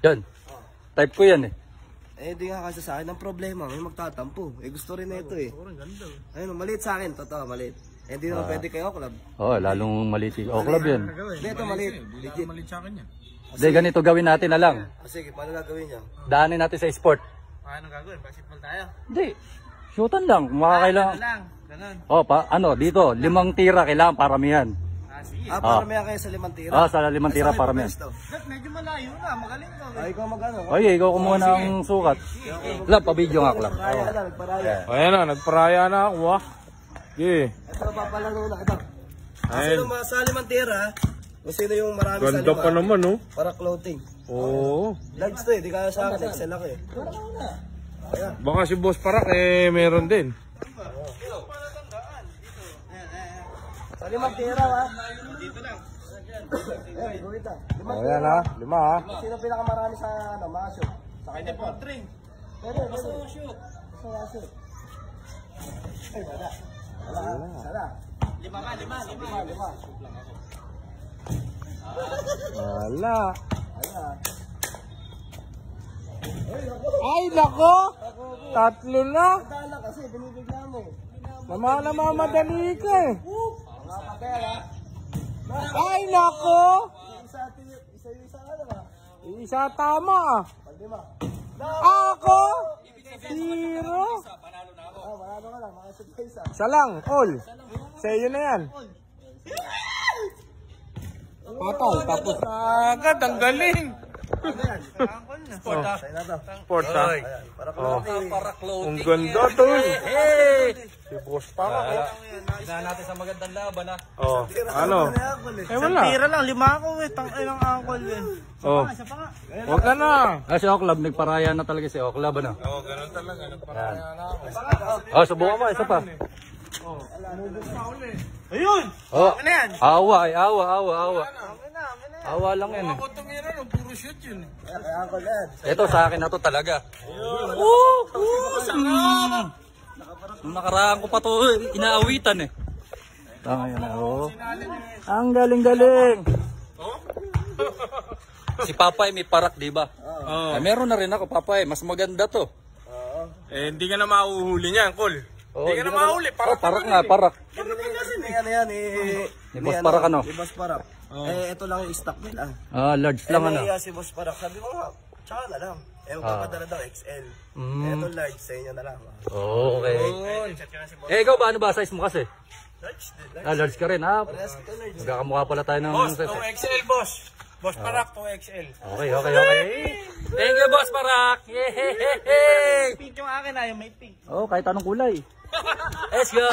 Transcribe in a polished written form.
Yan. Type ko yan eh. Eh, di nga kasi sa akin ang problema, may magtatampo. Eh, gusto rin na ito eh. Ayun, maliit sa akin, totoo, maliit. Eh, di naman pwede kayo, club. Oo, lalong maliit. O, club yan. Hindi, ito maliit. Legit. Malit sa akin yan. Hindi, ganito gawin natin na lang. Sige, paano gagawin niya? Daanin natin sa sport. Paano gagawin? Basketball tayo? Hindi. Shootan lang. Kung makakailangan. Lang, ganun. Oh, dito. 5 tira kailangan paramihan. Sige. Paramihan kayo sa 5 tira. Sa 5 tira paramihan. Medyo malayo na, magaling ka. Ay, ikaw mag-ano? Oy, ikaw kumuha ng sukat. Club, pa-video nga, club. Nagparaya ka na, nagparaya. Ayan na, nagparaya na ako ah. Okay. Ito, papalaro na ito. Ayun. Sino sa 5 tira, kung sino yung marami sa 5. Ganda pa naman oh. Para clothing. Oo. Large to eh, di kaya sa akin, Excel ako eh. Baka si Boss Parak eh meron din. Sa 5 tira ha. Dito lang. Eh, guhita. Ayan ha, 5 ha. Sino pinakamarami sa mga shoot? Sa kanya po. Pwede. Basta shoot. Ay, wala. Sana. 5 ka. Wala. Ay, nako! 3 na! Dala kasi, binibigla mo. Namamadali ka eh. Mga papel ha. Ay, nako! Isa ano ba? Isa tama ah. 5. Ako! 0! Manalo ka lang, makashoot ka isa. Isa lang, all. Sa'yo na yan. Patay, tapos. Agad, ang galing. Sport ha? Sport ha? Para clothing. Ang ganda tol. Si Boss Parak. Isa natin sa magandang laban ha. Oh, ano? Eh wala. Tira lang, 5 ako eh. Ilang angkol eh. Oh. Huwag ka na. Si Oklab, nagparaya na talaga si Oklab ano. Oh, ganun talaga. Nagparaya na ako. Subukan mo, isa pa. Ayun! Oh, Ano yan? awa. Awa lang yan eh. Ako tumira no, puro shoot yun. Kaya angkol yan. Ito sa akin na to talaga. Nung nakaraan ko pa to, inaawitan eh. Tama yan oh. Ang galing. Si Papay may parak, di ba? Oh. Meron na rin ako, Papay. Mas maganda to. Eh, hindi ka na mahuhuli niyan, Col. Hindi ka na mahuli. Parak nga, parak. Ano yan eh. Ni Boss Parak ano? Ni Boss Parak. Eh, ito lang yung stock nila. Large lang ano. Eh, si Boss Parak, sabi ko nga, tsaka na lang. Eh, magpapadala daw XL. Eh, ito large, sa inyo na lang. Okay. Ikaw ba? Ano ba? Size mo kasi? Large din. Large ka rin ha? Parehas ka large. Magkakamukha pala tayo ng... Boss, 2XL, boss. Boss Parak, 2XL. Okay. Thank you, Boss Parak! Yay! Pink yung akin na, yung may pink. Kahit anong kulay. Let's go!